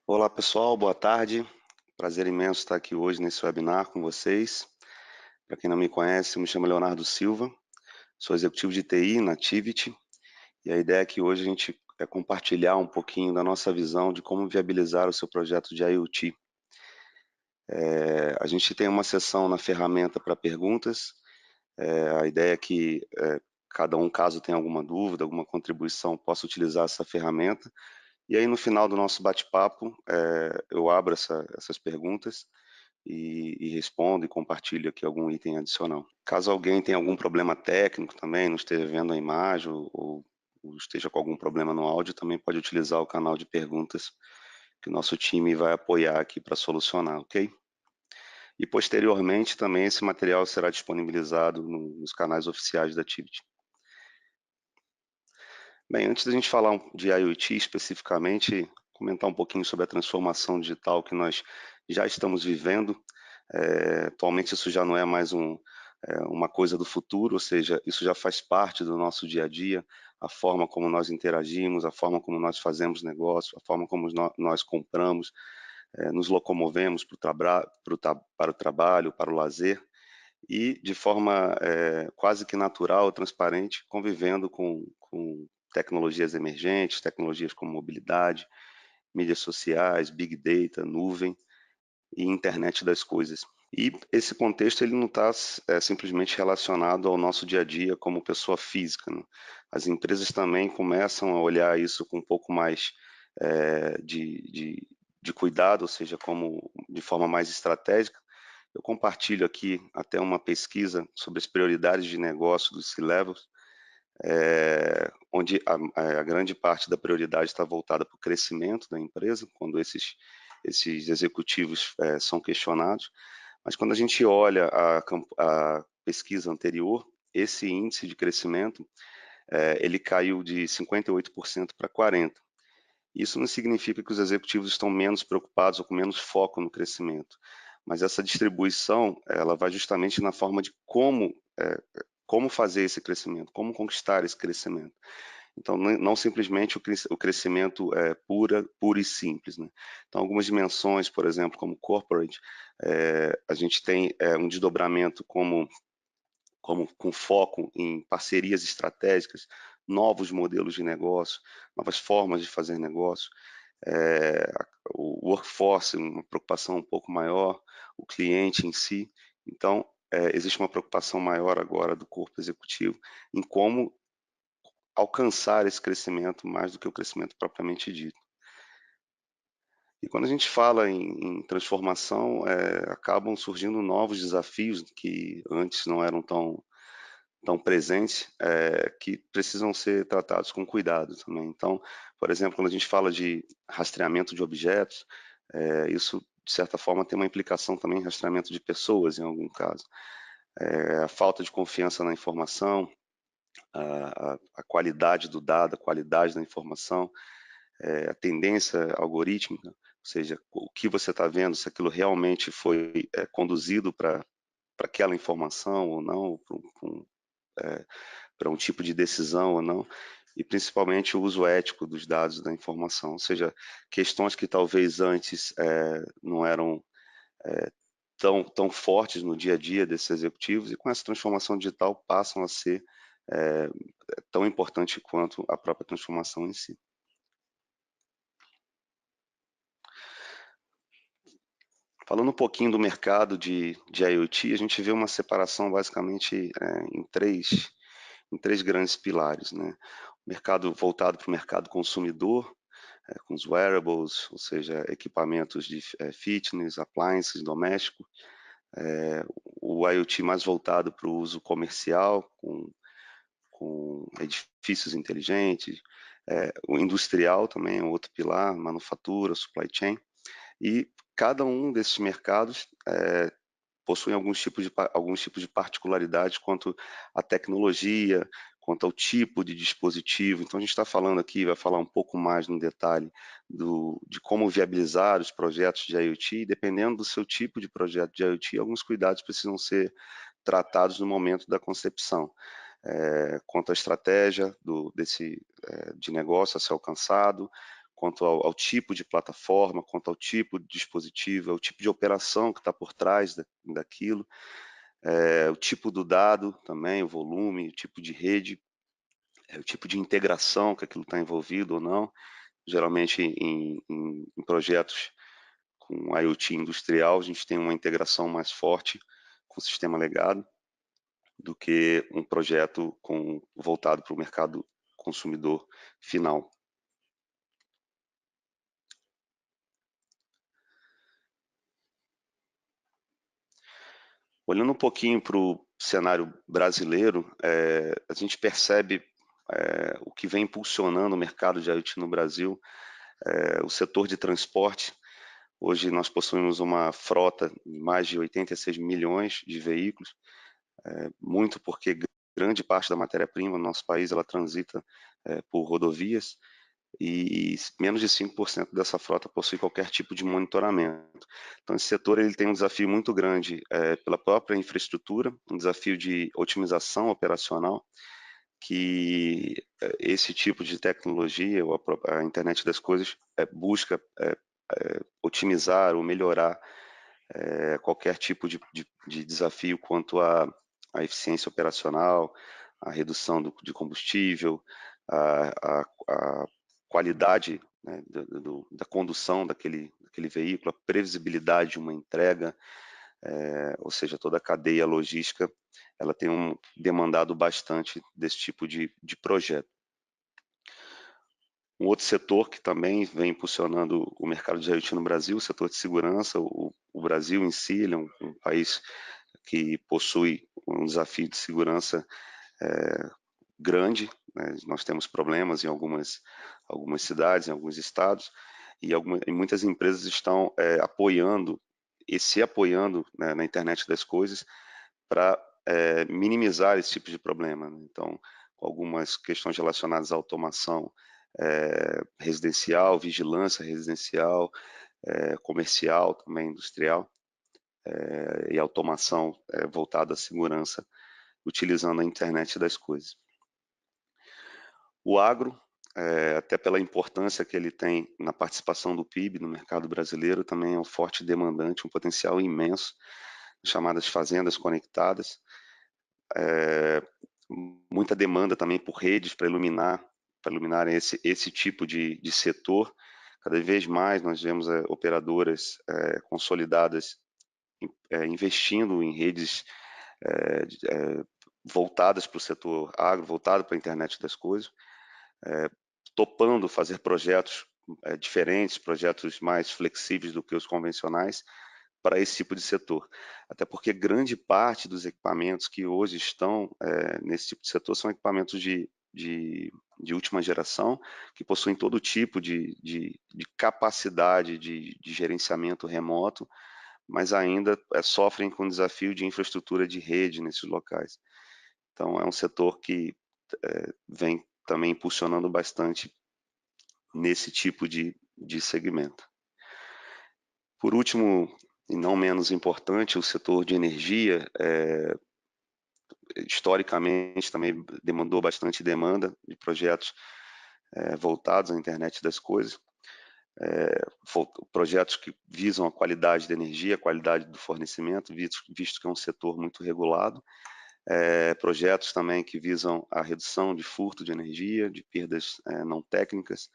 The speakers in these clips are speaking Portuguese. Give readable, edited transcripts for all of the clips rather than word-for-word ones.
Olá pessoal, boa tarde. Prazer imenso estar aqui hoje nesse webinar com vocês. Para quem não me conhece, eu me chamo Leonardo Silva, sou executivo de TI na Tivity e a ideia aqui hoje a gente é compartilhar um pouquinho da nossa visão de como viabilizar o seu projeto de IoT. A gente tem uma seção na ferramenta para perguntas. A ideia é que cada um, caso tenha alguma dúvida, alguma contribuição, possa utilizar essa ferramenta. E aí no final do nosso bate-papo, eu abro essas perguntas e respondo e compartilho aqui algum item adicional. Caso alguém tenha algum problema técnico também, não esteja vendo a imagem ou esteja com algum problema no áudio, também pode utilizar o canal de perguntas que o nosso time vai apoiar aqui para solucionar, ok? E posteriormente também esse material será disponibilizado nos canais oficiais da Tivity. Bem, antes da gente falar de IoT especificamente, comentar um pouquinho sobre a transformação digital que nós já estamos vivendo. Atualmente isso já não é mais uma coisa do futuro, ou seja, isso já faz parte do nosso dia a dia, a forma como nós interagimos, a forma como nós fazemos negócio, a forma como nós compramos, nos locomovemos para o trabalho, para o lazer, e de forma quase que natural, transparente, convivendo com tecnologias emergentes, tecnologias como mobilidade, mídias sociais, big data, nuvem e internet das coisas. E esse contexto ele não está simplesmente relacionado ao nosso dia a dia como pessoa física, né? As empresas também começam a olhar isso com um pouco mais de cuidado, ou seja, como de forma mais estratégica. Eu compartilho aqui até uma pesquisa sobre as prioridades de negócio dos C-Levels, onde a grande parte da prioridade está voltada para o crescimento da empresa, quando esses executivos são questionados. Mas quando a gente olha a pesquisa anterior, esse índice de crescimento ele caiu de 58% para 40%. Isso não significa que os executivos estão menos preocupados ou com menos foco no crescimento, mas essa distribuição ela vai justamente na forma de como fazer esse crescimento, como conquistar esse crescimento. Então, não simplesmente o crescimento puro e simples, né? Então, algumas dimensões, por exemplo, como corporate, a gente tem um desdobramento com foco em parcerias estratégicas, novos modelos de negócio, novas formas de fazer negócio, o workforce, uma preocupação um pouco maior, o cliente em si. Então, existe uma preocupação maior agora do corpo executivo em como alcançar esse crescimento mais do que o crescimento propriamente dito. E quando a gente fala em transformação, acabam surgindo novos desafios que antes não eram tão presentes, que precisam ser tratados com cuidado também. Então, por exemplo, quando a gente fala de rastreamento de objetos, isso, de certa forma, tem uma implicação também em rastreamento de pessoas, em algum caso. A falta de confiança na informação, a qualidade do dado, a qualidade da informação, a tendência algorítmica, ou seja, o que você está vendo, se aquilo realmente foi conduzido para aquela informação ou não, para um tipo de decisão ou não, e principalmente o uso ético dos dados da informação, ou seja, questões que talvez antes não eram tão fortes no dia a dia desses executivos e com essa transformação digital passam a ser é, tão importante quanto a própria transformação em si. Falando um pouquinho do mercado de IoT, a gente vê uma separação basicamente em três grandes pilares, né? O mercado voltado para o mercado consumidor, com os wearables, ou seja, equipamentos de fitness, appliances doméstico, o IoT mais voltado para o uso comercial, com edifícios inteligentes, o industrial também é outro pilar, manufatura, supply chain, e cada um desses mercados possui alguns tipos de particularidades quanto à tecnologia, quanto ao tipo de dispositivo. Então, a gente está falando aqui, vai falar um pouco mais no detalhe de como viabilizar os projetos de IoT, e dependendo do seu tipo de projeto de IoT, alguns cuidados precisam ser tratados no momento da concepção. Quanto à estratégia de negócio a ser alcançado, quanto ao tipo de plataforma, quanto ao tipo de dispositivo, ao tipo de operação que está por trás daquilo, o tipo do dado também, o volume, o tipo de rede, o tipo de integração que aquilo está envolvido ou não. Geralmente em projetos com IoT industrial, a gente tem uma integração mais forte com o sistema legado do que um projeto voltado para o mercado consumidor final. Olhando um pouquinho para o cenário brasileiro, a gente percebe o que vem impulsionando o mercado de IoT no Brasil, o setor de transporte. Hoje nós possuímos uma frota de mais de 86 milhões de veículos, muito porque grande parte da matéria-prima no nosso país ela transita por rodovias, e menos de 5% dessa frota possui qualquer tipo de monitoramento. Então, esse setor ele tem um desafio muito grande pela própria infraestrutura, um desafio de otimização operacional, que esse tipo de tecnologia, ou a internet das coisas, busca otimizar ou melhorar qualquer tipo de desafio quanto à eficiência operacional, à redução de combustível, a qualidade, né, da condução daquele veículo, a previsibilidade de uma entrega, ou seja, toda a cadeia logística, ela tem demandado bastante desse tipo de projeto. Um outro setor que também vem impulsionando o mercado de IoT no Brasil, o setor de segurança. O Brasil em si ele é um país que possui um desafio de segurança grande, né? Nós temos problemas em algumas cidades, em alguns estados, e muitas empresas estão apoiando né, na internet das coisas para minimizar esse tipo de problema, né? Então, algumas questões relacionadas à automação residencial, vigilância residencial, comercial, também industrial, e automação voltada à segurança, utilizando a internet das coisas. O agro, até pela importância que ele tem na participação do PIB no mercado brasileiro, também é um forte demandante, um potencial imenso, chamadas fazendas conectadas, muita demanda também por redes para iluminar esse tipo de setor. Cada vez mais nós vemos operadoras consolidadas investindo em redes voltadas para o setor agro, voltado para a internet das coisas, topando fazer projetos diferentes, projetos mais flexíveis do que os convencionais para esse tipo de setor. Até porque grande parte dos equipamentos que hoje estão nesse tipo de setor são equipamentos de última geração, que possuem todo tipo de capacidade de gerenciamento remoto, mas ainda sofrem com o desafio de infraestrutura de rede nesses locais. Então, é um setor que vem também impulsionando bastante nesse tipo de segmento. Por último, e não menos importante, o setor de energia, historicamente também demandou bastante demanda de projetos voltados à internet das coisas, projetos que visam a qualidade da energia, a qualidade do fornecimento, visto que é um setor muito regulado, projetos também que visam a redução de furto de energia, de perdas não técnicas,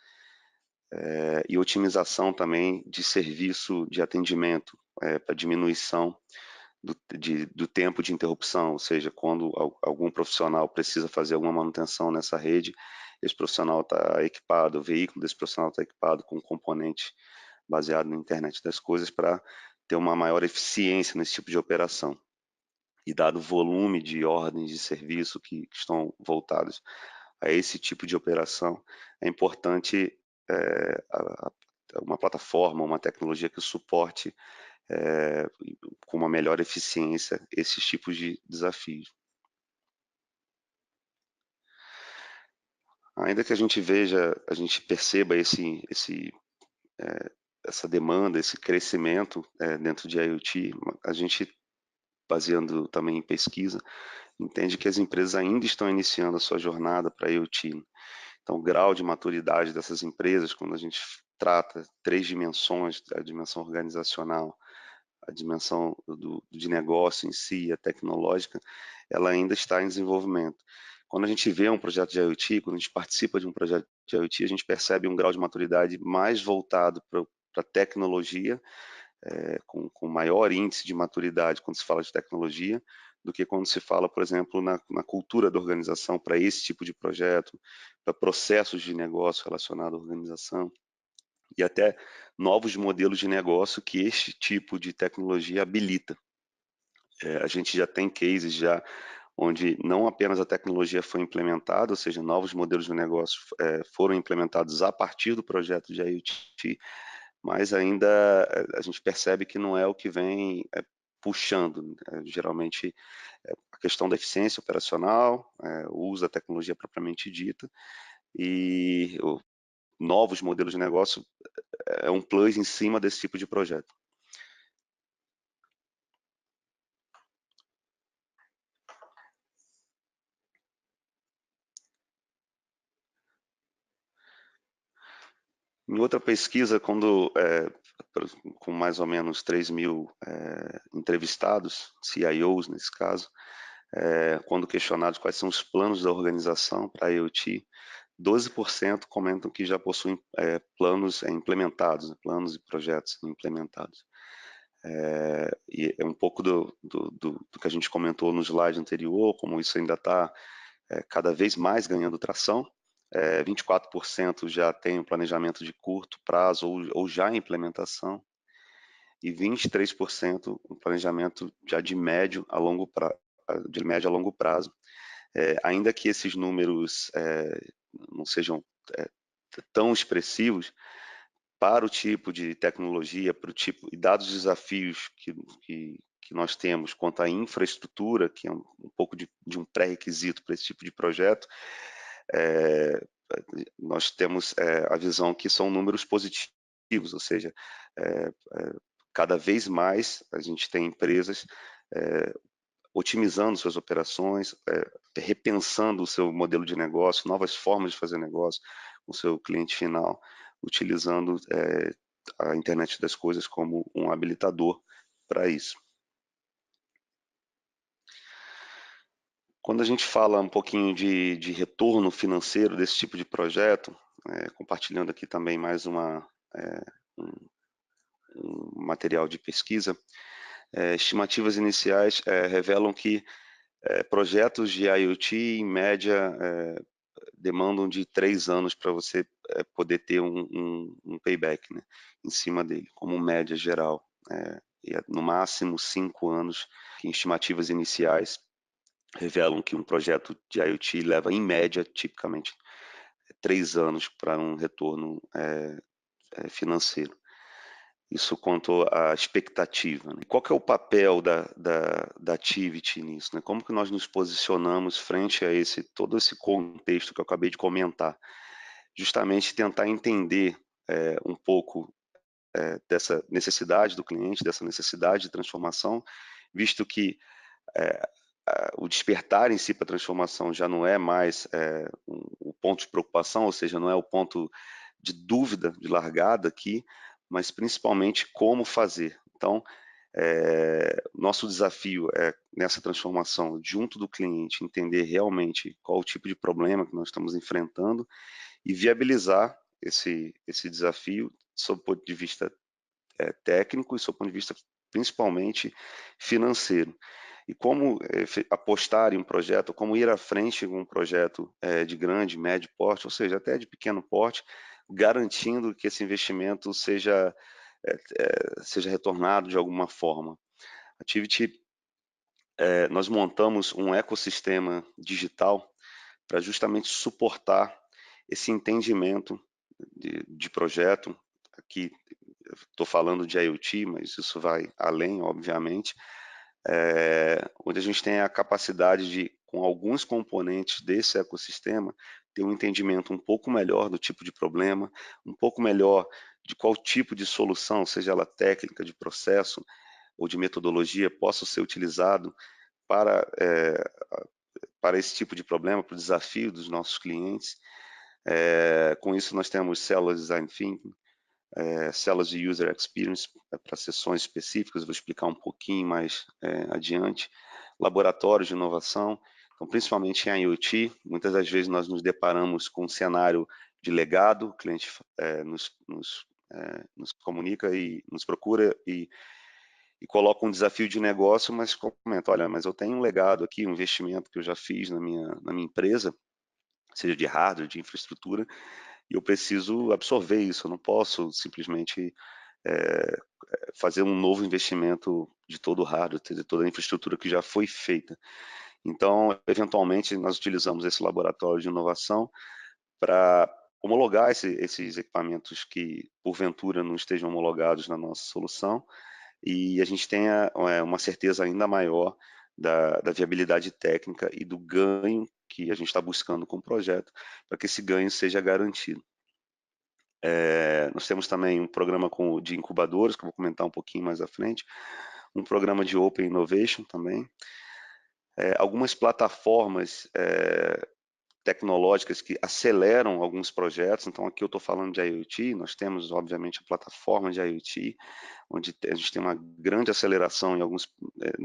e otimização também de serviço de atendimento, para diminuição do tempo de interrupção, ou seja, quando algum profissional precisa fazer alguma manutenção nessa rede, esse profissional está equipado, o veículo desse profissional está equipado com um componente baseado na internet das coisas para ter uma maior eficiência nesse tipo de operação. E dado o volume de ordens de serviço que estão voltados a esse tipo de operação, é importante uma plataforma, uma tecnologia que suporte com uma melhor eficiência esses tipos de desafios. Ainda que a gente perceba essa demanda, esse crescimento dentro de IoT, a gente, baseando também em pesquisa, entende que as empresas ainda estão iniciando a sua jornada para IoT. Então, o grau de maturidade dessas empresas, quando a gente trata 3 dimensões, a dimensão organizacional, a dimensão de negócio em si, a tecnológica, ela ainda está em desenvolvimento. Quando a gente vê um projeto de IoT, quando a gente participa de um projeto de IoT, a gente percebe um grau de maturidade mais voltado para a tecnologia, com maior índice de maturidade quando se fala de tecnologia, do que quando se fala, por exemplo, na cultura da organização para esse tipo de projeto, para processos de negócio relacionados à organização e até novos modelos de negócio que este tipo de tecnologia habilita. A gente já tem cases já onde não apenas a tecnologia foi implementada, ou seja, novos modelos de negócio foram implementados a partir do projeto de IoT, mas ainda a gente percebe que não é o que vem puxando. Geralmente, a questão da eficiência operacional, o uso da tecnologia propriamente dita, e novos modelos de negócio é um plus em cima desse tipo de projeto. Em outra pesquisa, com mais ou menos 3.000 entrevistados, CIOs nesse caso, quando questionados quais são os planos da organização para a IoT, 12% comentam que já possuem planos implementados, né, planos e projetos implementados. E é um pouco do que a gente comentou no slide anterior, como isso ainda está cada vez mais ganhando tração. 24% já tem um planejamento de curto prazo ou já em implementação, e 23% um planejamento já de médio a longo prazo. Ainda que esses números não sejam tão expressivos, para o tipo de tecnologia, para o tipo e dados os desafios que nós temos quanto à infraestrutura, que é um pouco de um pré-requisito para esse tipo de projeto, nós temos a visão que são números positivos, ou seja, cada vez mais a gente tem empresas otimizando suas operações, repensando o seu modelo de negócio, novas formas de fazer negócio com o seu cliente final, utilizando a internet das coisas como um habilitador para isso. Quando a gente fala um pouquinho de retorno financeiro desse tipo de projeto, compartilhando aqui também mais um material de pesquisa, estimativas iniciais revelam que projetos de IoT, em média, demandam de 3 anos para você poder ter um payback, né, em cima dele, como média geral. E no máximo 5 anos, que em estimativas iniciais revelam que um projeto de IoT leva, em média, tipicamente, 3 anos para um retorno financeiro. Isso quanto à expectativa, né? Qual que é o papel da Tivity nisso, né? Como que nós nos posicionamos frente a todo esse contexto que eu acabei de comentar? Justamente tentar entender um pouco dessa necessidade do cliente, dessa necessidade de transformação, visto que o despertar em si para a transformação já não é mais o ponto de preocupação, ou seja, não é o ponto de dúvida, de largada aqui, mas principalmente como fazer. Então, nosso desafio é, nessa transformação, junto do cliente, entender realmente qual o tipo de problema que nós estamos enfrentando e viabilizar esse desafio sob o ponto de vista técnico e sob o ponto de vista principalmente financeiro. E como apostar em um projeto, como ir à frente em um projeto de grande, médio porte, ou seja, até de pequeno porte, garantindo que esse investimento seja retornado de alguma forma. A Tivity, nós montamos um ecossistema digital para justamente suportar esse entendimento de projeto. Aqui estou falando de IoT, mas isso vai além, obviamente, onde a gente tem a capacidade de, com alguns componentes desse ecossistema, ter um entendimento um pouco melhor do tipo de problema, um pouco melhor de qual tipo de solução, seja ela técnica, de processo ou de metodologia, possa ser utilizado para esse tipo de problema, para o desafio dos nossos clientes, Com isso, nós temos células de Design Thinking, células de User Experience para sessões específicas, vou explicar um pouquinho mais adiante, laboratórios de inovação, então, principalmente em IoT, muitas das vezes nós nos deparamos com um cenário de legado, o cliente nos comunica e nos procura e coloca um desafio de negócio, mas comenta, olha, mas eu tenho um legado aqui, um investimento que eu já fiz na minha empresa, seja de hardware, de infraestrutura, e eu preciso absorver isso, eu não posso simplesmente fazer um novo investimento de todo o hardware, de toda a infraestrutura que já foi feita. Então, eventualmente, nós utilizamos esse laboratório de inovação para homologar esses equipamentos que, porventura, não estejam homologados na nossa solução e a gente tenha uma certeza ainda maior da viabilidade técnica e do ganho que a gente está buscando com o projeto, para que esse ganho seja garantido. Nós temos também um programa de incubadores, que eu vou comentar um pouquinho mais à frente, um programa de Open Innovation também, algumas plataformas tecnológicas que aceleram alguns projetos. Então, aqui eu estou falando de IoT, nós temos, obviamente, a plataforma de IoT, onde a gente tem uma grande aceleração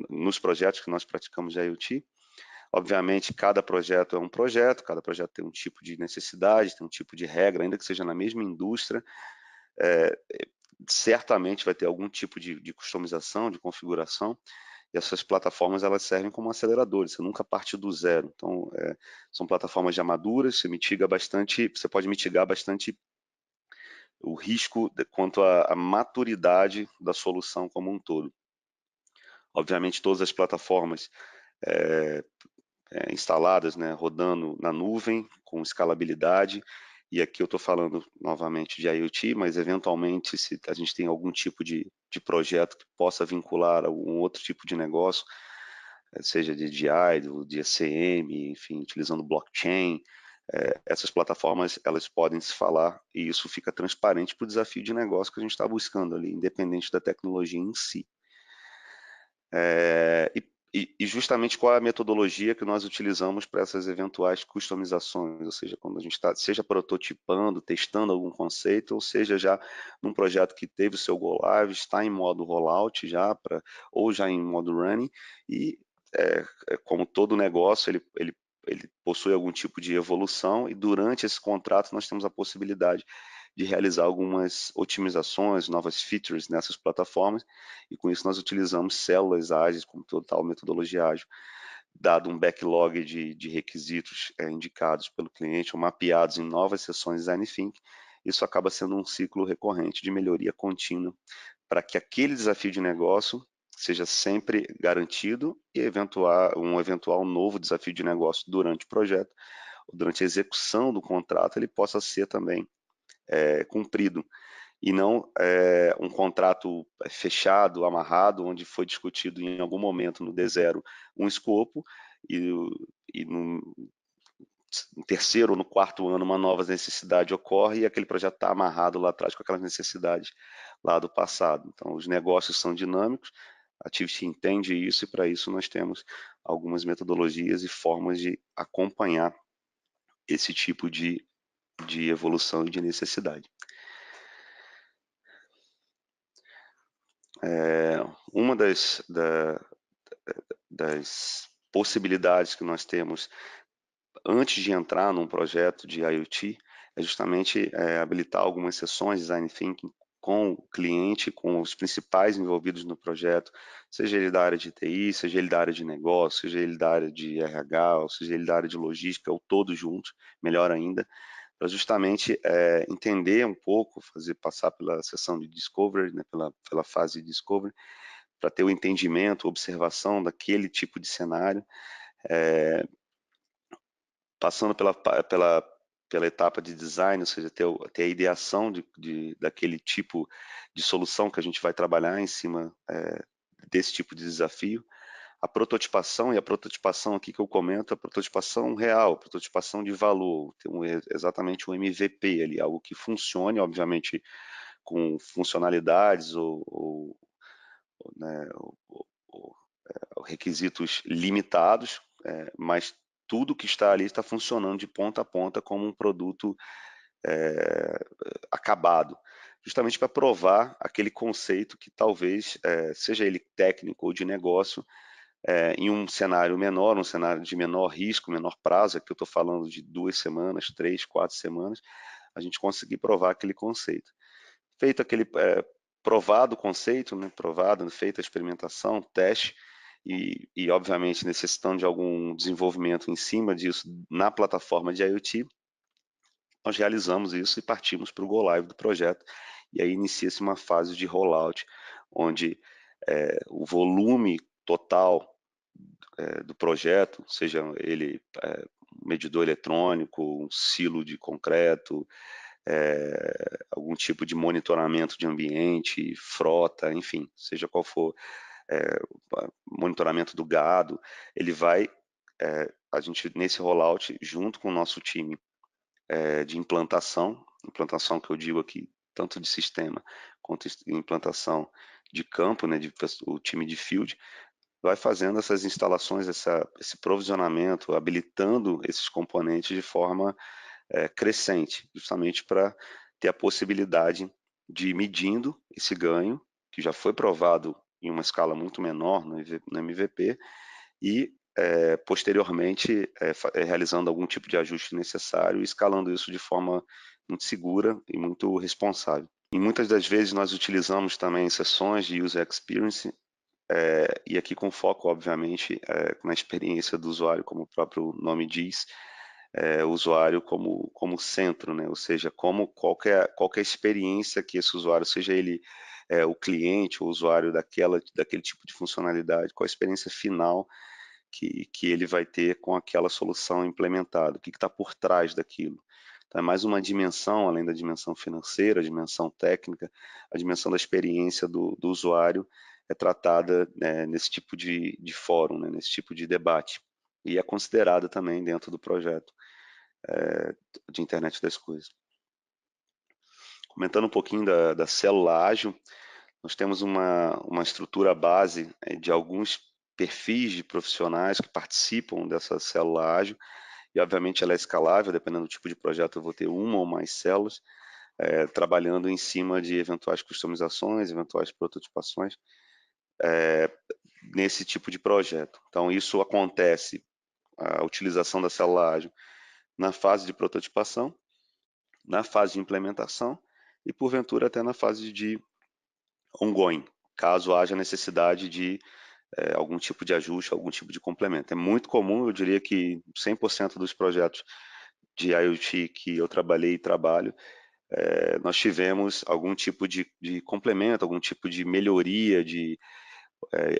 nos projetos que nós praticamos de IoT. Obviamente, cada projeto é um projeto, cada projeto tem um tipo de necessidade, tem um tipo de regra, ainda que seja na mesma indústria, certamente vai ter algum tipo de customização, de configuração, e essas plataformas elas servem como aceleradores, você nunca parte do zero. Então, são plataformas já maduras, você pode mitigar bastante o risco quanto à maturidade da solução como um todo. Obviamente, todas as plataformas instaladas, né, rodando na nuvem, com escalabilidade, e aqui eu estou falando novamente de IoT, mas eventualmente se a gente tem algum tipo de projeto que possa vincular algum outro tipo de negócio, seja de DI, de ECM, enfim, utilizando blockchain, essas plataformas elas podem se falar e isso fica transparente para o desafio de negócio que a gente está buscando ali, independente da tecnologia em si. E justamente qual é a metodologia que nós utilizamos para essas eventuais customizações, ou seja, quando a gente está, seja prototipando, testando algum conceito, ou seja, já num projeto que teve o seu go live, está em modo rollout já, ou já em modo running, e como todo negócio, ele possui algum tipo de evolução, e durante esse contrato nós temos a possibilidade de realizar algumas otimizações, novas features nessas plataformas, e com isso nós utilizamos células ágeis, como total metodologia ágil, dado um backlog de requisitos indicados pelo cliente ou mapeados em novas sessões Design Thinking, isso acaba sendo um ciclo recorrente de melhoria contínua para que aquele desafio de negócio seja sempre garantido e um eventual novo desafio de negócio durante o projeto, durante a execução do contrato, ele possa ser também cumprido e não um contrato fechado, amarrado, onde foi discutido em algum momento no D0 um escopo e no terceiro ou no quarto ano uma nova necessidade ocorre e aquele projeto está amarrado lá atrás com aquelas necessidades lá do passado. Então, os negócios são dinâmicos, a Activity entende isso e para isso nós temos algumas metodologias e formas de acompanhar esse tipo de evolução e de necessidade. Uma das possibilidades que nós temos antes de entrar num projeto de IoT é justamente habilitar algumas sessões de Design Thinking com o cliente, com os principais envolvidos no projeto, seja ele da área de TI, seja ele da área de negócio, seja ele da área de RH, ou seja ele da área de logística, ou todos juntos, melhor ainda, para justamente entender um pouco, passar pela sessão de Discovery, né, pela fase de Discovery, para ter o entendimento, observação daquele tipo de cenário, passando pela etapa de design, ou seja, ter a ideação daquele tipo de solução que a gente vai trabalhar em cima desse tipo de desafio, a prototipação, e a prototipação aqui que eu comento, a prototipação real, a prototipação de valor, exatamente um MVP ali, algo que funcione, obviamente, com funcionalidades né, requisitos limitados, mas tudo que está ali está funcionando de ponta a ponta como um produto acabado, justamente para provar aquele conceito que talvez, seja ele técnico ou de negócio, em um cenário menor, um cenário de menor risco, menor prazo, aqui eu estou falando de 2 semanas, 3, 4 semanas, a gente conseguir provar aquele conceito. Feito aquele provado o conceito, né, provado, feita a experimentação, teste, e obviamente necessitando de algum desenvolvimento em cima disso na plataforma de IoT, nós realizamos isso e partimos para o Go Live do projeto, e aí inicia-se uma fase de rollout, onde o volume total do projeto, seja ele um medidor eletrônico, um silo de concreto, algum tipo de monitoramento de ambiente, frota, enfim, seja qual for, monitoramento do gado, ele vai, a gente nesse rollout, junto com o nosso time de implantação que eu digo aqui, tanto de sistema quanto implantação de campo, né, o time de field, vai fazendo essas instalações, esse provisionamento, habilitando esses componentes de forma crescente, justamente para ter a possibilidade de ir medindo esse ganho, que já foi provado em uma escala muito menor no MVP, e posteriormente realizando algum tipo de ajuste necessário e escalando isso de forma muito segura e muito responsável. E muitas das vezes nós utilizamos também sessões de User Experience, e aqui com foco, obviamente, na experiência do usuário, como o próprio nome diz, o usuário como centro, né? Ou seja, qual que é a experiência que esse usuário, seja ele o cliente ou o usuário daquele tipo de funcionalidade, qual a experiência final que ele vai ter com aquela solução implementada, o que está por trás daquilo. Então, é mais uma dimensão, além da dimensão financeira, a dimensão técnica, a dimensão da experiência do usuário é tratada nesse tipo de fórum, né, nesse tipo de debate. E é considerada também dentro do projeto de internet das coisas. Comentando um pouquinho da célula ágil, nós temos uma estrutura base de alguns perfis de profissionais que participam dessa célula ágil, e obviamente ela é escalável, dependendo do tipo de projeto eu vou ter uma ou mais células, trabalhando em cima de eventuais customizações, eventuais prototipações, nesse tipo de projeto. Então isso acontece, a utilização da célula ágil, na fase de prototipação, na fase de implementação e, porventura, até na fase de ongoing, caso haja necessidade de algum tipo de ajuste, algum tipo de complemento. É muito comum, eu diria que 100% dos projetos de IoT que eu trabalhei e trabalho, nós tivemos algum tipo de complemento, algum tipo de melhoria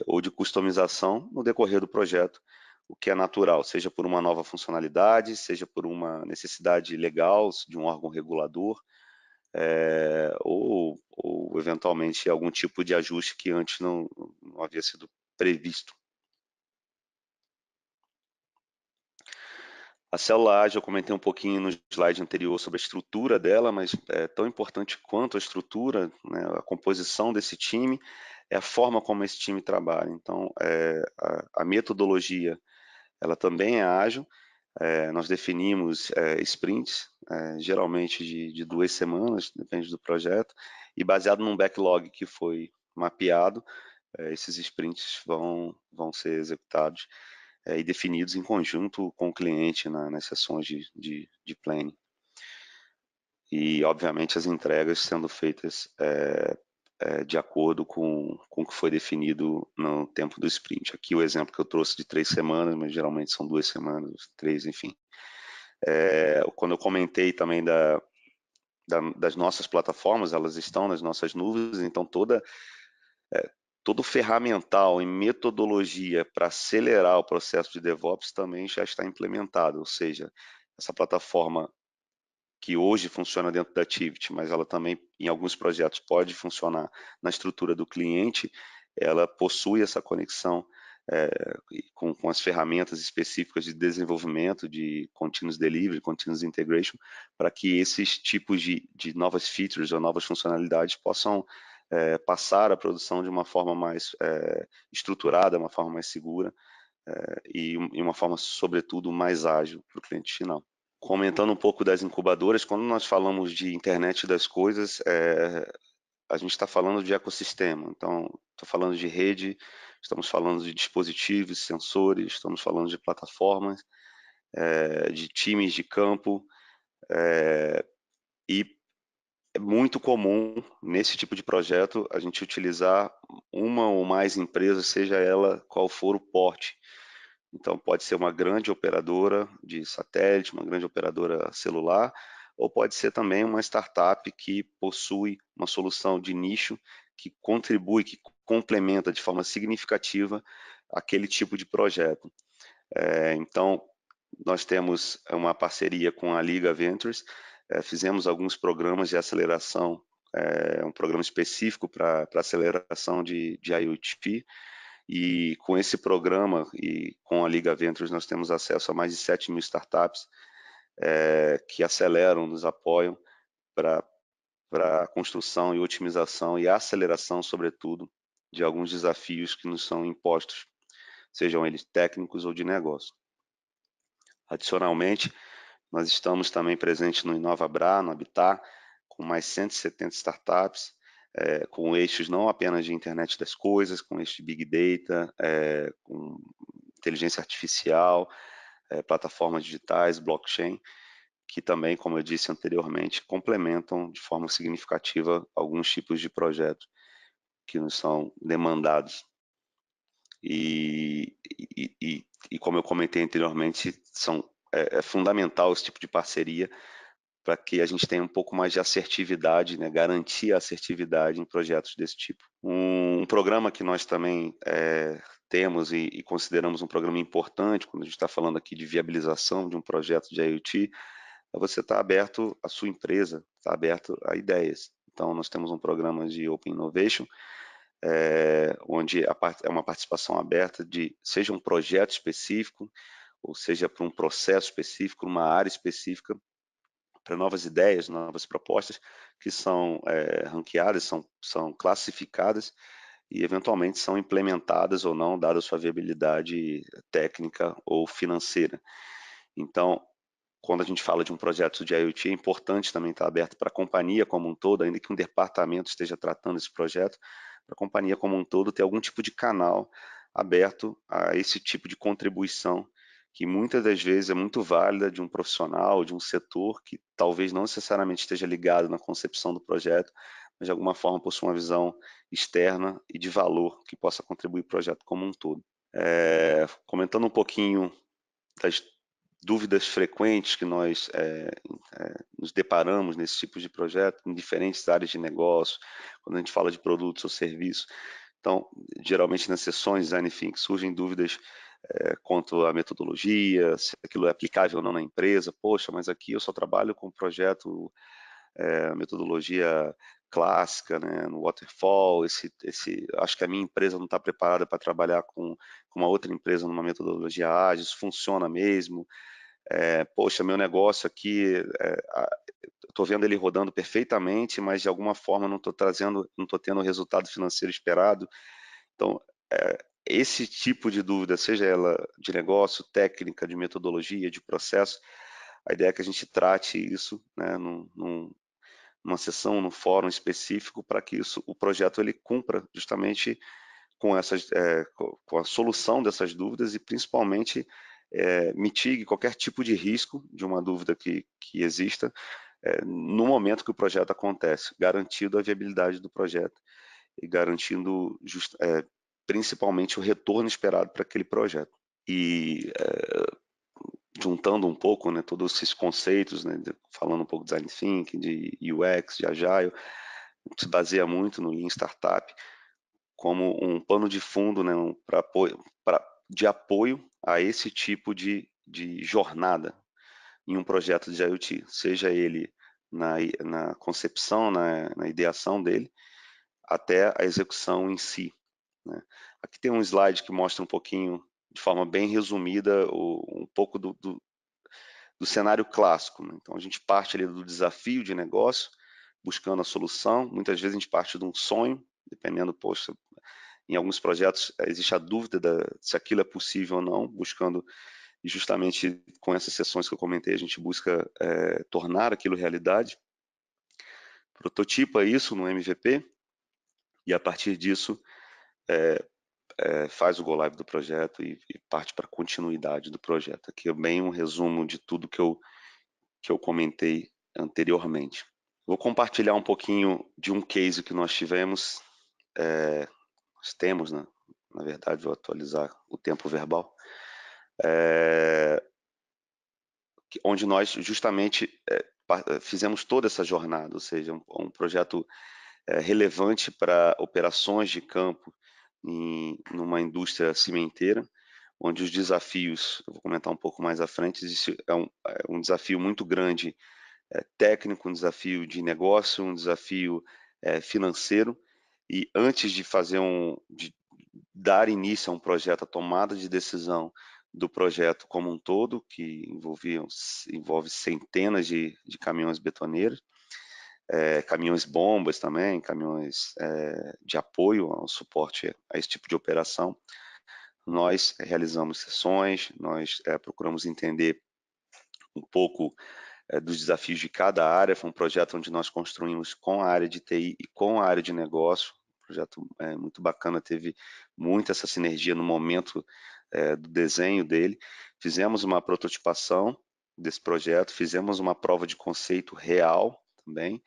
ou de customização no decorrer do projeto, o que é natural, seja por uma nova funcionalidade, seja por uma necessidade legal de um órgão regulador, ou eventualmente algum tipo de ajuste que antes não havia sido previsto. A célula ágil, eu comentei um pouquinho no slide anterior sobre a estrutura dela, mas é tão importante quanto a estrutura, né, a composição desse time, é a forma como esse time trabalha. Então, a metodologia, ela também é ágil. Nós definimos sprints, geralmente de 2 semanas, depende do projeto, e baseado num backlog que foi mapeado, esses sprints vão ser executados e definidos em conjunto com o cliente nas sessões de planning. E, obviamente, as entregas sendo feitas de acordo com o que foi definido no tempo do sprint. Aqui o exemplo que eu trouxe de 3 semanas, mas geralmente são 2 semanas, 3, enfim. Quando eu comentei também das nossas plataformas, elas estão nas nossas nuvens, então todo ferramental e metodologia para acelerar o processo de DevOps também já está implementado, ou seja, essa plataforma que hoje funciona dentro da Tivit, mas ela também em alguns projetos pode funcionar na estrutura do cliente, ela possui essa conexão com as ferramentas específicas de desenvolvimento, de continuous delivery, continuous integration, para que esses tipos de novas features ou novas funcionalidades possam passar a produção de uma forma mais estruturada, uma forma mais segura, e uma forma, sobretudo, mais ágil para o cliente final. Comentando um pouco das incubadoras, quando nós falamos de internet das coisas, a gente está falando de ecossistema. Então, estou falando de rede, estamos falando de dispositivos, sensores, estamos falando de plataformas, de times de campo, e é muito comum, nesse tipo de projeto, a gente utilizar uma ou mais empresas, seja ela qual for o porte. Então, pode ser uma grande operadora de satélite, uma grande operadora celular, ou pode ser também uma startup que possui uma solução de nicho que contribui, que complementa de forma significativa aquele tipo de projeto. Então, nós temos uma parceria com a Liga Ventures, fizemos alguns programas de aceleração, um programa específico para aceleração de IoT, e com esse programa e com a Liga Ventures nós temos acesso a mais de 7.000 startups que aceleram, nos apoiam para a construção e otimização e aceleração, sobretudo, de alguns desafios que nos são impostos, sejam eles técnicos ou de negócio. Adicionalmente, nós estamos também presentes no InovaBra, no Habitat, com mais 170 startups, com eixos não apenas de internet das coisas, com eixos de Big Data, com inteligência artificial, plataformas digitais, blockchain, que também, como eu disse anteriormente, complementam de forma significativa alguns tipos de projetos que nos são demandados. E como eu comentei anteriormente, é fundamental esse tipo de parceria para que a gente tenha um pouco mais de assertividade, né, garantir a assertividade em projetos desse tipo. Um programa que nós também temos e consideramos um programa importante, quando a gente está falando aqui de viabilização de um projeto de IoT, é você estar aberto, a sua empresa está aberto a ideias. Então, nós temos um programa de Open Innovation, onde é uma participação aberta de, seja um projeto específico, ou seja para um processo específico, uma área específica, para novas ideias, novas propostas que são ranqueadas, são classificadas e eventualmente são implementadas ou não, dada a sua viabilidade técnica ou financeira. Então, quando a gente fala de um projeto de IoT, é importante também estar aberto para a companhia como um todo, ainda que um departamento esteja tratando esse projeto, para a companhia como um todo ter algum tipo de canal aberto a esse tipo de contribuição, que muitas das vezes é muito válida, de um profissional, de um setor que talvez não necessariamente esteja ligado na concepção do projeto, mas de alguma forma possui uma visão externa e de valor que possa contribuir para o projeto como um todo. Comentando um pouquinho das dúvidas frequentes que nós nos deparamos nesse tipo de projeto, em diferentes áreas de negócio, quando a gente fala de produtos ou serviços. Então, geralmente nas sessões Design Thinking surgem dúvidas quanto à metodologia, se aquilo é aplicável ou não na empresa. Poxa, mas aqui eu só trabalho com projeto, metodologia clássica, né, no waterfall, acho que a minha empresa não está preparada para trabalhar com uma outra empresa numa metodologia ágil, isso funciona mesmo? Poxa, meu negócio aqui, estou vendo ele rodando perfeitamente, mas de alguma forma não estou tendo o resultado financeiro esperado. Então, esse tipo de dúvida, seja ela de negócio, técnica, de metodologia, de processo, a ideia é que a gente trate isso, né, numa sessão, num fórum específico, para que o projeto ele cumpra justamente com com a solução dessas dúvidas e principalmente mitigue qualquer tipo de risco de uma dúvida que exista no momento que o projeto acontece, garantindo a viabilidade do projeto e garantindo principalmente o retorno esperado para aquele projeto. E juntando um pouco, né, todos esses conceitos, né, falando um pouco de design thinking, de UX, de agile, se baseia muito no Lean Startup como um pano de fundo, né, de apoio a esse tipo de jornada em um projeto de IoT, seja ele na concepção, na ideação dele, até a execução em si, né. Aqui tem um slide que mostra um pouquinho, de forma bem resumida, um pouco do cenário clássico, né? Então a gente parte ali do desafio de negócio, buscando a solução. Muitas vezes a gente parte de um sonho, dependendo, poxa, Em alguns projetos existe a dúvida se aquilo é possível ou não, buscando, e justamente com essas sessões que eu comentei, a gente busca tornar aquilo realidade, prototipa isso no MVP, e a partir disso faz o go live do projeto e parte para a continuidade do projeto. Aqui é bem um resumo de tudo que eu comentei anteriormente. Vou compartilhar um pouquinho de um case que nós tivemos, nós temos, né? Na verdade, vou atualizar o tempo verbal, onde nós justamente fizemos toda essa jornada, ou seja, um projeto relevante para operações de campo numa indústria cimenteira, onde os desafios, eu vou comentar um pouco mais à frente, existe um desafio muito grande técnico, um desafio de negócio, um desafio financeiro, e antes de de dar início a um projeto, a tomada de decisão do projeto como um todo, que envolve centenas de caminhões betoneiros, caminhões bombas também, caminhões de apoio ao suporte a esse tipo de operação. Nós realizamos sessões, nós procuramos entender um pouco dos desafios de cada área. Foi um projeto onde nós construímos com a área de TI e com a área de negócio, um projeto muito bacana, teve muita essa sinergia no momento do desenho dele. Fizemos uma prototipação desse projeto, fizemos uma prova de conceito real também,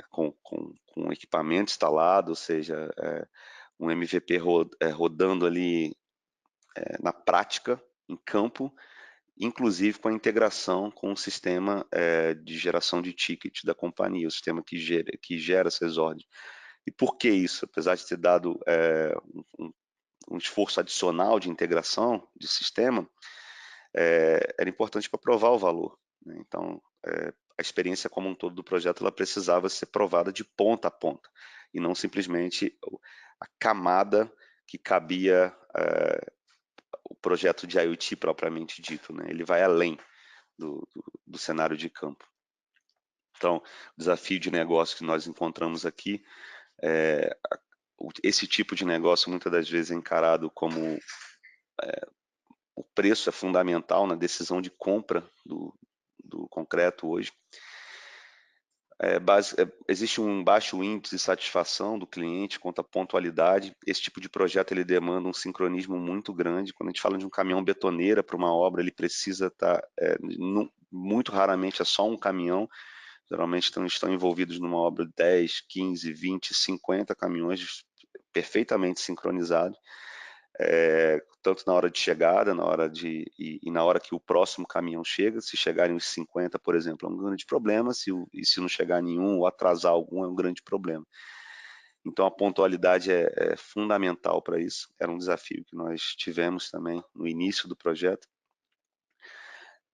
com equipamento instalado, ou seja, um MVP rodando ali na prática, em campo, inclusive com a integração com o sistema de geração de ticket da companhia, o sistema que gera essas ordens. E por que isso? Apesar de ter dado um esforço adicional de integração de sistema, era importante para provar o valor, né? Então, a experiência como um todo do projeto ela precisava ser provada de ponta a ponta, e não simplesmente a camada que cabia o projeto de IoT propriamente dito, né? Ele vai além do cenário de campo. Então, o desafio de negócio que nós encontramos aqui, esse tipo de negócio muitas das vezes é encarado como o preço é fundamental na decisão de compra do concreto hoje. Existe um baixo índice de satisfação do cliente quanto à pontualidade. Esse tipo de projeto ele demanda um sincronismo muito grande. Quando a gente fala de um caminhão betoneira para uma obra, ele precisa estar, muito raramente é só um caminhão, geralmente estão envolvidos numa obra de 10, 15, 20, 50 caminhões perfeitamente sincronizados, tanto na hora de chegada, e na hora que o próximo caminhão chega. Se chegarem os 50, por exemplo, é um grande problema, e se não chegar nenhum ou atrasar algum, é um grande problema. Então a pontualidade é fundamental para isso. Era um desafio que nós tivemos também no início do projeto.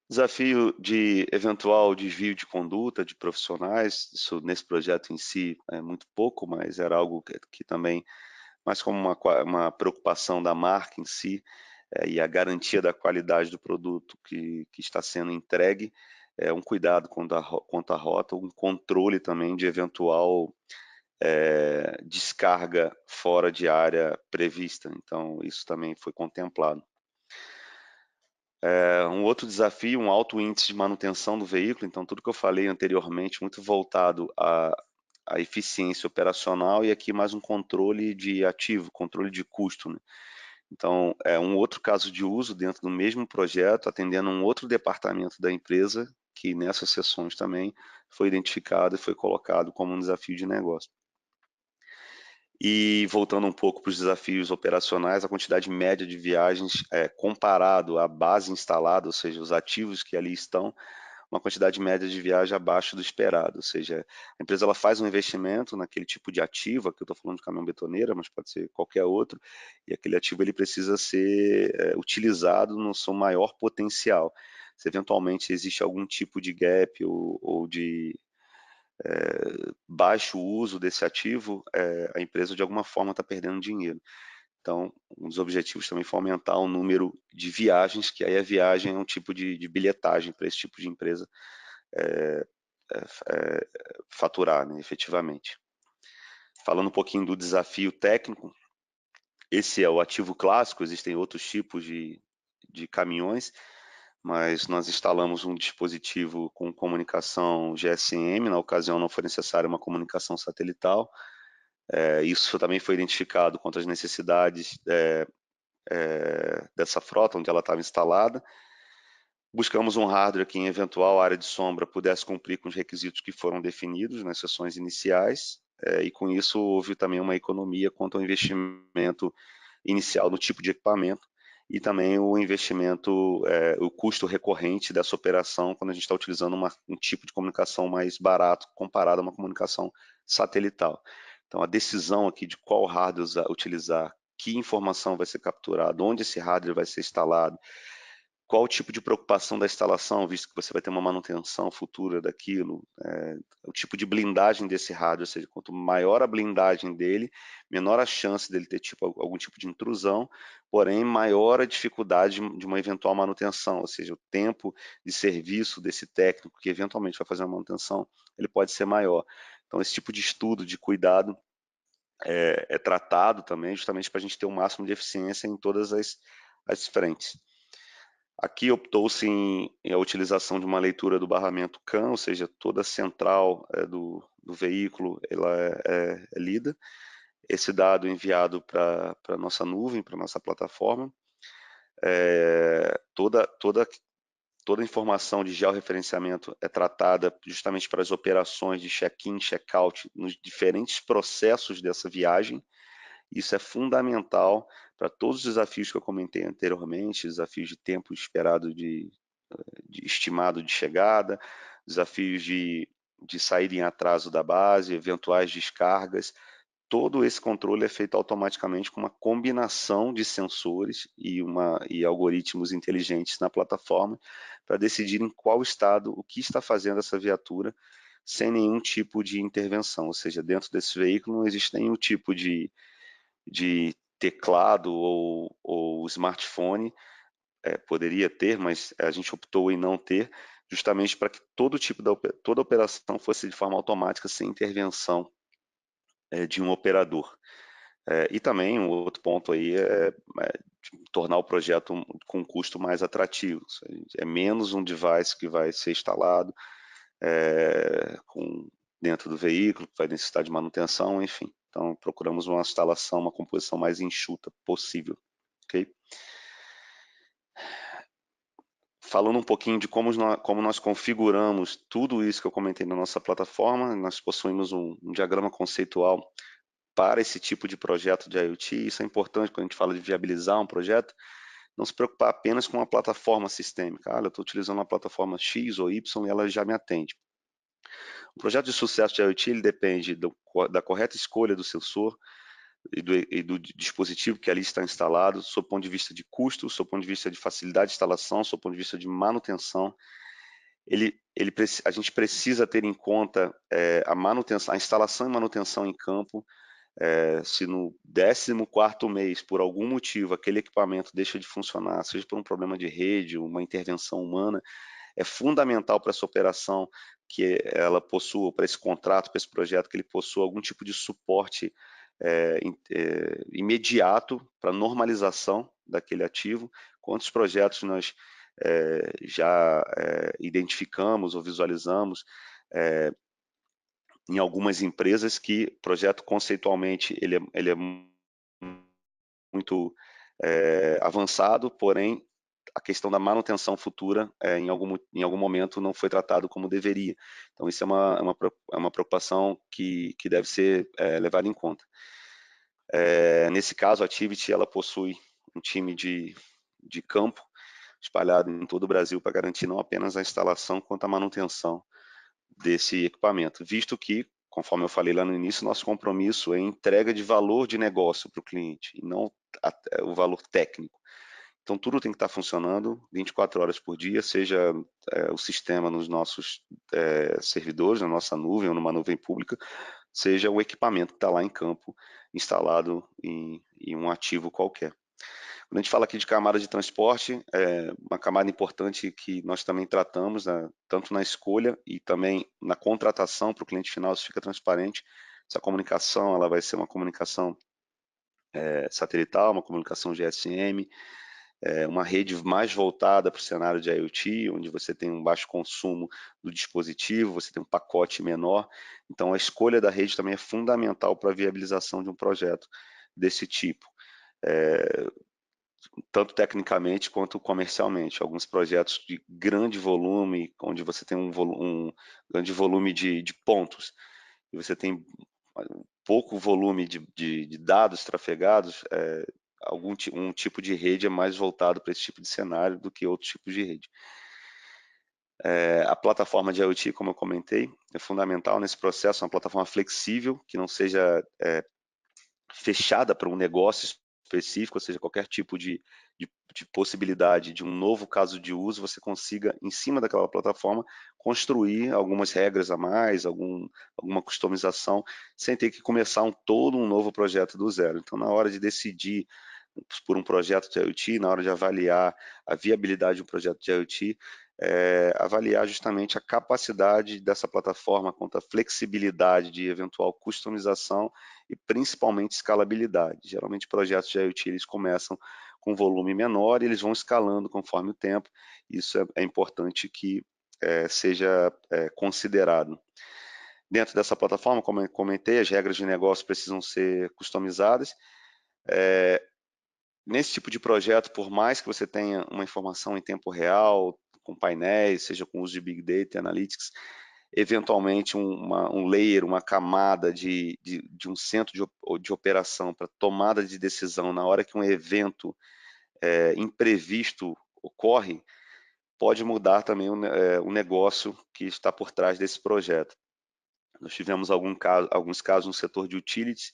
Desafio de eventual desvio de conduta de profissionais, isso nesse projeto em si é muito pouco, mas era algo que também, mais como uma preocupação da marca em si, e a garantia da qualidade do produto que está sendo entregue, um cuidado quanto à rota, um controle também de eventual descarga fora de área prevista. Então, isso também foi contemplado. Um outro desafio, um alto índice de manutenção do veículo. Então, tudo que eu falei anteriormente, muito voltado à eficiência operacional, e aqui mais um controle de ativo, controle de custo, né? Então, é um outro caso de uso dentro do mesmo projeto, atendendo um outro departamento da empresa, que nessas sessões também foi identificado e foi colocado como um desafio de negócio. E voltando um pouco para os desafios operacionais, a quantidade média de viagens comparado à base instalada, ou seja, os ativos que ali estão, uma quantidade média de viagem abaixo do esperado. Ou seja, a empresa ela faz um investimento naquele tipo de ativo, aqui eu estou falando de caminhão betoneira, mas pode ser qualquer outro, e aquele ativo ele precisa ser utilizado no seu maior potencial. Se eventualmente existe algum tipo de gap ou de baixo uso desse ativo, a empresa de alguma forma está perdendo dinheiro. Então, um dos objetivos também foi aumentar o número de viagens, que aí a viagem é um tipo de bilhetagem para esse tipo de empresa faturar, né, efetivamente. Falando um pouquinho do desafio técnico, esse é o ativo clássico, existem outros tipos de caminhões, mas nós instalamos um dispositivo com comunicação GSM, na ocasião não foi necessária uma comunicação satelital. Isso também foi identificado quanto às necessidades dessa frota, onde ela estava instalada. Buscamos um hardware que, em eventual área de sombra, pudesse cumprir com os requisitos que foram definidos nas sessões iniciais, e com isso houve também uma economia quanto ao investimento inicial no tipo de equipamento e também o investimento, o custo recorrente dessa operação quando a gente está utilizando um tipo de comunicação mais barato comparado a uma comunicação satelital. Então, a decisão aqui de qual hardware utilizar, que informação vai ser capturada, onde esse hardware vai ser instalado, qual o tipo de preocupação da instalação, visto que você vai ter uma manutenção futura daquilo, o tipo de blindagem desse hardware, ou seja, quanto maior a blindagem dele, menor a chance dele ter algum tipo de intrusão, porém maior a dificuldade de uma eventual manutenção, ou seja, o tempo de serviço desse técnico que eventualmente vai fazer uma manutenção, ele pode ser maior. Então esse tipo de estudo, de cuidado, é tratado também justamente para a gente ter o máximo de eficiência em todas as frentes. Aqui optou-se em a utilização de uma leitura do barramento CAN, ou seja, toda a central do veículo ela é lida. Esse dado enviado para a nossa nuvem, para a nossa plataforma. Toda a informação de georreferenciamento é tratada justamente para as operações de check-in, check-out nos diferentes processos dessa viagem. Isso é fundamental para todos os desafios que eu comentei anteriormente, desafios de tempo esperado de estimado de chegada, desafios de saída em atraso da base, eventuais descargas. Todo esse controle é feito automaticamente com uma combinação de sensores e algoritmos inteligentes na plataforma para decidir em qual estado, o que está fazendo essa viatura sem nenhum tipo de intervenção, ou seja, dentro desse veículo não existe nenhum tipo de teclado ou smartphone, poderia ter, mas a gente optou em não ter, justamente para que toda operação fosse de forma automática, sem intervenção de um operador. E também um outro ponto aí é tornar o projeto com um custo mais atrativo. É menos um device que vai ser instalado dentro do veículo, que vai necessitar de manutenção, enfim. Então, procuramos uma instalação, uma composição mais enxuta possível. Ok? Falando um pouquinho de como nós configuramos tudo isso que eu comentei na nossa plataforma, nós possuímos um diagrama conceitual para esse tipo de projeto de IoT. Isso é importante quando a gente fala de viabilizar um projeto, não se preocupar apenas com a plataforma sistêmica. Eu estou utilizando uma plataforma X ou Y e ela já me atende. O projeto de sucesso de IoT ele depende da correta escolha do sensor e do dispositivo que ali está instalado, sob o ponto de vista de custo, sob o ponto de vista de facilidade de instalação, sob o ponto de vista de manutenção. A gente precisa ter em conta a manutenção, a instalação e manutenção em campo. Se no 14º mês, por algum motivo, aquele equipamento deixa de funcionar, seja por um problema de rede, uma intervenção humana, é fundamental para essa operação que ela possua, para esse contrato, para esse projeto, que ele possua algum tipo de suporte imediato para normalização daquele ativo. Quantos projetos nós já identificamos ou visualizamos em algumas empresas que o projeto conceitualmente ele é muito avançado, porém a questão da manutenção futura em algum momento não foi tratado como deveria. Então isso é uma preocupação que deve ser levada em conta. Nesse caso, a Tivity ela possui um time de campo espalhado em todo o Brasil para garantir não apenas a instalação, quanto a manutenção desse equipamento, visto que, conforme eu falei lá no início, nosso compromisso é entrega de valor de negócio para o cliente, e não o valor técnico. Então, tudo tem que estar funcionando 24 horas por dia, seja o sistema nos nossos servidores, na nossa nuvem ou numa nuvem pública, seja o equipamento que está lá em campo, instalado em um ativo qualquer. Quando a gente fala aqui de camada de transporte, uma camada importante que nós também tratamos, tanto na escolha e também na contratação para o cliente final, isso fica transparente, Essa comunicação ela vai ser uma comunicação satelital, uma comunicação GSM, uma rede mais voltada para o cenário de IoT, onde você tem um baixo consumo do dispositivo, você tem um pacote menor. Então, a escolha da rede também é fundamental para a viabilização de um projeto desse tipo, tanto tecnicamente quanto comercialmente. Alguns projetos de grande volume, onde você tem um grande volume de pontos, e você tem pouco volume de dados trafegados, um tipo de rede é mais voltado para esse tipo de cenário do que outros tipos de rede. A plataforma de IoT, como eu comentei, é fundamental nesse processo, uma plataforma flexível, que não seja fechada para um negócio específico, ou seja, qualquer tipo de possibilidade de um novo caso de uso, você consiga, em cima daquela plataforma, construir algumas regras a mais, alguma customização, sem ter que começar todo um novo projeto do zero. Então, na hora de decidir por um projeto de IoT, na hora de avaliar a viabilidade de um projeto de IoT, avaliar justamente a capacidade dessa plataforma quanto à flexibilidade de eventual customização e principalmente escalabilidade. Geralmente projetos de IoT eles começam com volume menor e eles vão escalando conforme o tempo. Isso é importante que seja considerado. Dentro dessa plataforma, como eu comentei, as regras de negócio precisam ser customizadas. Nesse tipo de projeto, por mais que você tenha uma informação em tempo real, com painéis, seja com uso de Big Data, Analytics, eventualmente um layer, uma camada de um centro de operação para tomada de decisão na hora que um evento imprevisto ocorre, pode mudar também o negócio que está por trás desse projeto. Nós tivemos alguns casos no setor de utilities,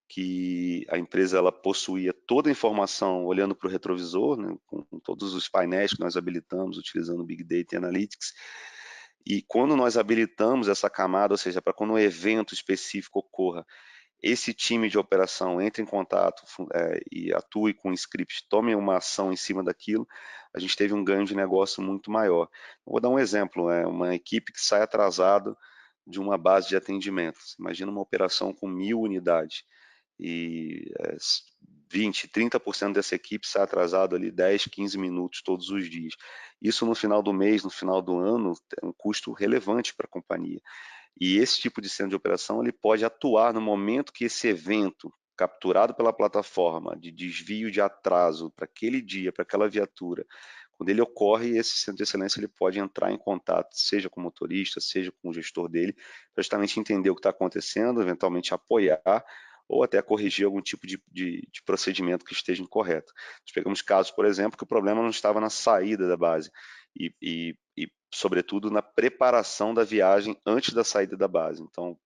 que a empresa ela possuía toda a informação olhando para o retrovisor, né, com todos os painéis que nós habilitamos utilizando Big Data e Analytics. E quando nós habilitamos essa camada, ou seja, para quando um evento específico ocorra, esse time de operação entre em contato e atue com o script, tome uma ação em cima daquilo, a gente teve um ganho de negócio muito maior. Vou dar um exemplo, uma equipe que sai atrasado de uma base de atendimento. Imagina uma operação com 1.000 unidades e 20, 30% dessa equipe sai atrasado ali 10, 15 minutos todos os dias. Isso no final do mês, no final do ano, é um custo relevante para a companhia. E esse tipo de centro de operação ele pode atuar no momento que esse evento capturado pela plataforma de desvio de atraso para aquele dia, para aquela viatura, quando ele ocorre, esse centro de excelência ele pode entrar em contato, seja com o motorista, seja com o gestor dele, para justamente entender o que está acontecendo, eventualmente apoiar ou até corrigir algum tipo de procedimento que esteja incorreto. Nós pegamos casos, por exemplo, que o problema não estava na saída da base e sobretudo na preparação da viagem antes da saída da base. Então,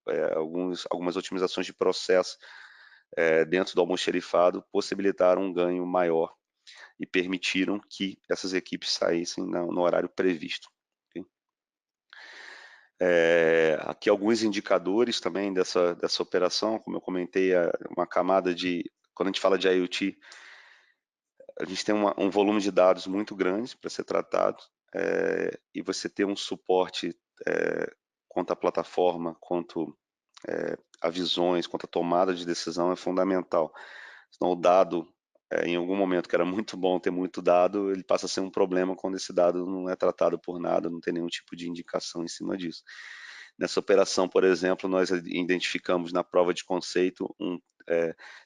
algumas otimizações de processo dentro do almoxerifado possibilitaram um ganho maior e permitiram que essas equipes saíssem no horário previsto. Okay? Aqui alguns indicadores também dessa operação, como eu comentei, uma camada quando a gente fala de IoT, a gente tem um volume de dados muito grande para ser tratado, e você ter um suporte quanto à plataforma, quanto a visões, quanto à tomada de decisão é fundamental. Senão o dado, em algum momento que era muito bom ter muito dado, ele passa a ser um problema quando esse dado não é tratado por nada, não tem nenhum tipo de indicação em cima disso. Nessa operação, por exemplo, nós identificamos na prova de conceito,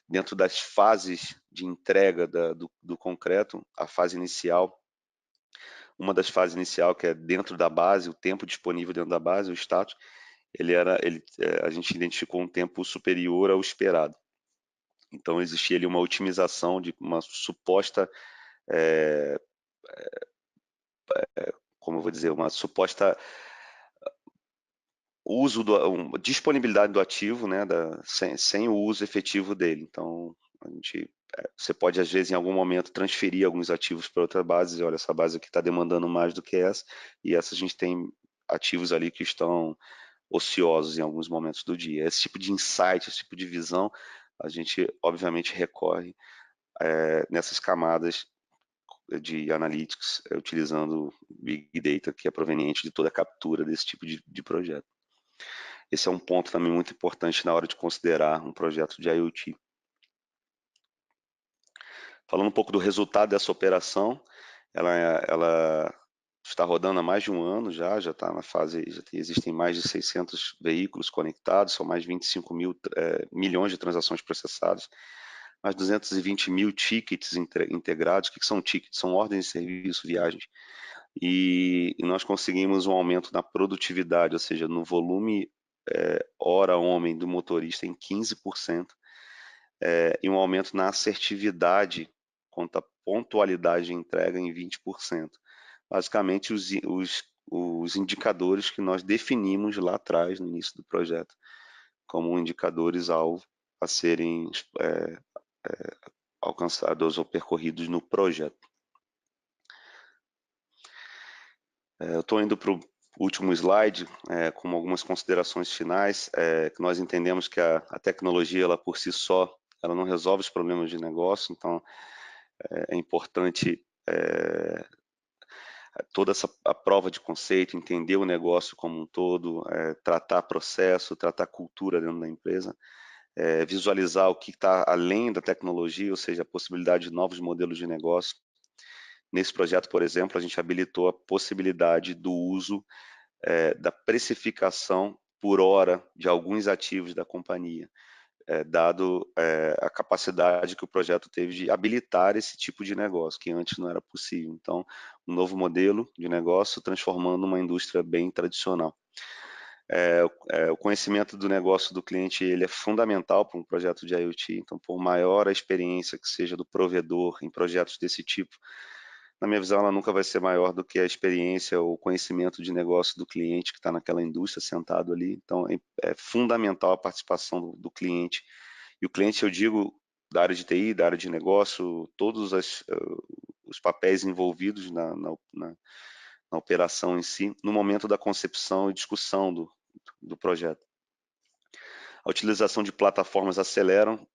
dentro das fases de entrega do concreto, a fase inicial, uma das fases inicial, que é dentro da base, o tempo disponível dentro da base, o status, a gente identificou um tempo superior ao esperado. Então, existia ali uma otimização de uma suposta, como eu vou dizer, uma suposta disponibilidade do ativo, né, sem o uso efetivo dele. Então, você pode, às vezes, em algum momento, transferir alguns ativos para outra base, e olha, essa base aqui está demandando mais do que essa, e essa a gente tem ativos ali que estão ociosos em alguns momentos do dia. Esse tipo de insight, esse tipo de visão, a gente, obviamente, recorre nessas camadas de analytics, utilizando Big Data, que é proveniente de toda a captura desse tipo de projeto. esse é um ponto também muito importante na hora de considerar um projeto de IoT. Falando um pouco do resultado dessa operação, ela está rodando há mais de um ano já está na fase, existem mais de 600 veículos conectados, são mais de 25 milhões de transações processadas, mais 220 mil tickets integrados. O que são tickets? São ordens de serviço, viagens. E nós conseguimos um aumento na produtividade, ou seja, no volume hora-homem do motorista em 15%, e um aumento na assertividade quanto à pontualidade de entrega em 20%. Basicamente, os indicadores que nós definimos lá atrás, no início do projeto, como indicadores-alvo a serem alcançados ou percorridos no projeto. Eu estou indo para o último slide, com algumas considerações finais, que nós entendemos que a tecnologia, ela por si só, ela não resolve os problemas de negócio, então é importante toda a prova de conceito, entender o negócio como um todo, tratar processo, tratar cultura dentro da empresa, visualizar o que está além da tecnologia, ou seja, a possibilidade de novos modelos de negócio. Nesse projeto, por exemplo, a gente habilitou a possibilidade do uso da precificação por hora de alguns ativos da companhia, dado a capacidade que o projeto teve de habilitar esse tipo de negócio, que antes não era possível. Então, um novo modelo de negócio transformando uma indústria bem tradicional. O conhecimento do negócio do cliente, ele é fundamental para um projeto de IoT, então, por maior a experiência que seja do provedor em projetos desse tipo, na minha visão, ela nunca vai ser maior do que a experiência ou conhecimento de negócio do cliente que está naquela indústria sentado ali. Então, é fundamental a participação do cliente. E o cliente, eu digo, da área de TI, da área de negócio, todos os papéis envolvidos na operação em si, no momento da concepção e discussão do projeto. A utilização de plataformas aceleram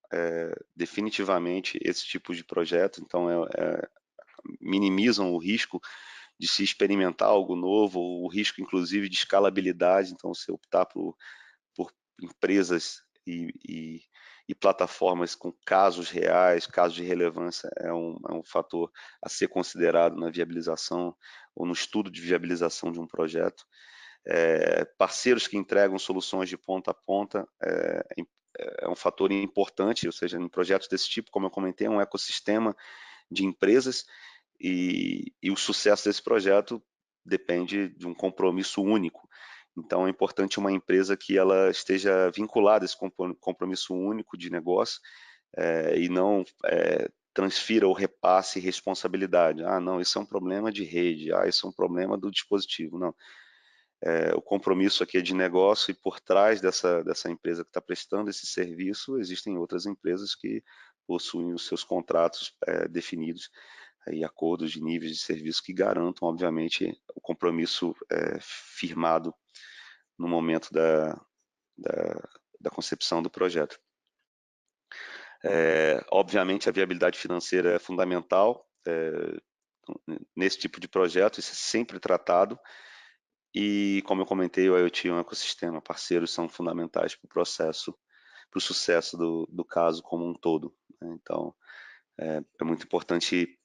definitivamente esse tipo de projeto, então minimizam o risco de se experimentar algo novo, o risco inclusive de escalabilidade. Então, se optar por empresas e plataformas com casos reais, casos de relevância, é um fator a ser considerado na viabilização ou no estudo de viabilização de um projeto. Parceiros que entregam soluções de ponta a ponta é um fator importante, ou seja, em projetos desse tipo, como eu comentei, é um ecossistema de empresas e o sucesso desse projeto depende de um compromisso único. Então, é importante uma empresa que ela esteja vinculada a esse compromisso único de negócio e não transfira ou repasse responsabilidade. Ah, não, isso é um problema de rede. Ah, isso é um problema do dispositivo. Não. O compromisso aqui é de negócio e por trás dessa empresa que está prestando esse serviço, existem outras empresas que possuem os seus contratos definidos e acordos de níveis de serviço que garantam, obviamente, o compromisso firmado no momento da concepção do projeto. Obviamente, a viabilidade financeira é fundamental nesse tipo de projeto, isso é sempre tratado, e, como eu comentei, o IoT é um ecossistema, parceiros são fundamentais para o processo, para o sucesso do caso como um todo. Né? Então, é muito importante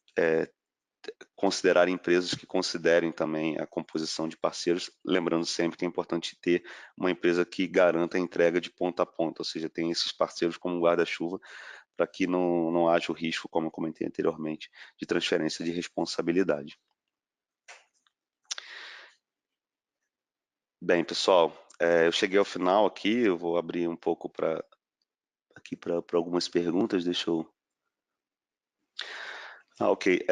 considerar empresas que considerem também a composição de parceiros, lembrando sempre que é importante ter uma empresa que garanta a entrega de ponta a ponta, ou seja, tem esses parceiros como guarda-chuva para que não haja o risco, como eu comentei anteriormente, de transferência de responsabilidade. Bem, pessoal, eu cheguei ao final aqui, eu vou abrir um pouco para algumas perguntas, deixa eu... ok.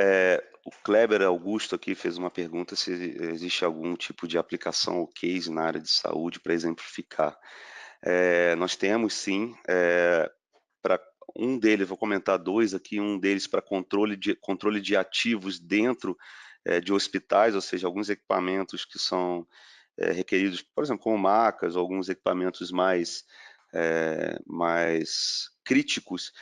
O Kleber Augusto aqui fez uma pergunta se existe algum tipo de aplicação ou case na área de saúde para exemplificar. Nós temos sim, para um deles, vou comentar dois aqui, um deles para controle de ativos dentro de hospitais, ou seja, alguns equipamentos que são requeridos, por exemplo, como macas, ou alguns equipamentos mais críticos.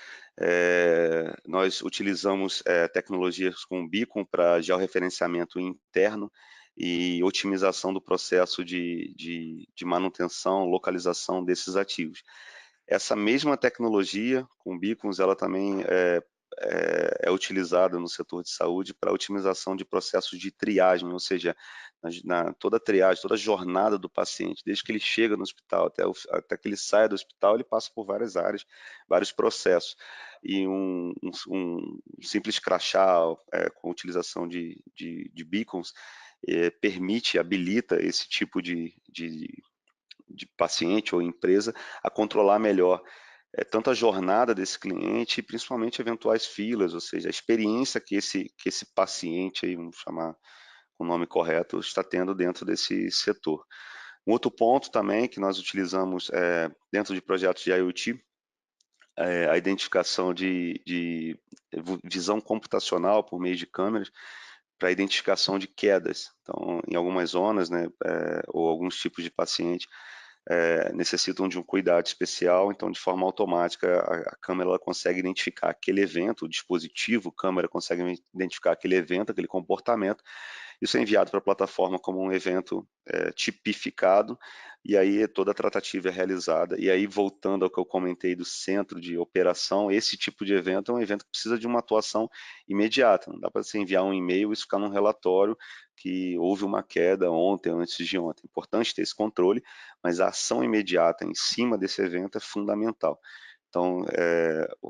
Nós utilizamos tecnologias com beacon para georreferenciamento interno e otimização do processo de manutenção, localização desses ativos. Essa mesma tecnologia com beacons, ela também é utilizada no setor de saúde para otimização de processos de triagem, ou seja, toda a triagem, toda a jornada do paciente, desde que ele chega no hospital até que ele saia do hospital, ele passa por várias áreas, vários processos. E um simples crachá com utilização de beacons permite, habilita esse tipo de paciente ou empresa a controlar melhor tanto a jornada desse cliente e principalmente eventuais filas, ou seja, a experiência que esse paciente, aí, vamos chamar com o nome correto, está tendo dentro desse setor. Um outro ponto também que nós utilizamos dentro de projetos de IoT é a identificação de visão computacional por meio de câmeras para identificação de quedas. Então, em algumas zonas, né, ou alguns tipos de paciente, necessitam de um cuidado especial, então de forma automática a câmera ela consegue identificar aquele evento, o dispositivo, a câmera consegue identificar aquele evento, aquele comportamento, isso é enviado para a plataforma como um evento tipificado, e aí toda a tratativa é realizada. E aí, voltando ao que eu comentei do centro de operação, esse tipo de evento é um evento que precisa de uma atuação imediata. Não dá para você enviar um e-mail e isso ficar num relatório que houve uma queda ontem, antes de ontem. É importante ter esse controle, mas a ação imediata em cima desse evento é fundamental. Então,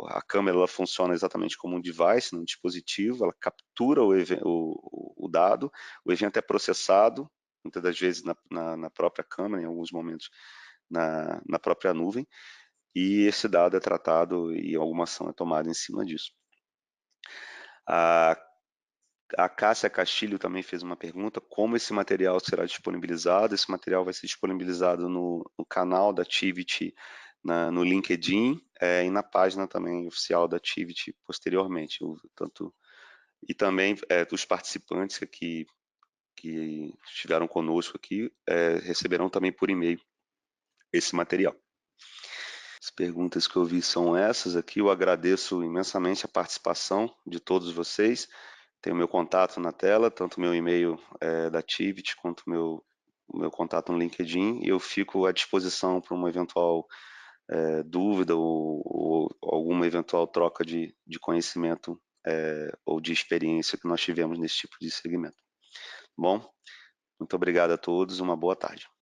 a câmera ela funciona exatamente como um device, um dispositivo, ela captura o dado, o evento é processado, muitas das vezes na própria câmera, em alguns momentos na própria nuvem, e esse dado é tratado e alguma ação é tomada em cima disso. A Cássia Castilho também fez uma pergunta, como esse material será disponibilizado? Esse material vai ser disponibilizado no canal da Tivity, no LinkedIn e na página também oficial da Tivity posteriormente. E também os participantes que estiveram conosco aqui receberão também por e-mail esse material. As perguntas que eu vi são essas aqui. Eu agradeço imensamente a participação de todos vocês. Tem o meu contato na tela, tanto o meu e-mail da Tivity quanto o meu contato no LinkedIn, e eu fico à disposição para uma eventual dúvida ou alguma eventual troca de conhecimento ou de experiência que nós tivemos nesse tipo de segmento. Bom, muito obrigado a todos, uma boa tarde.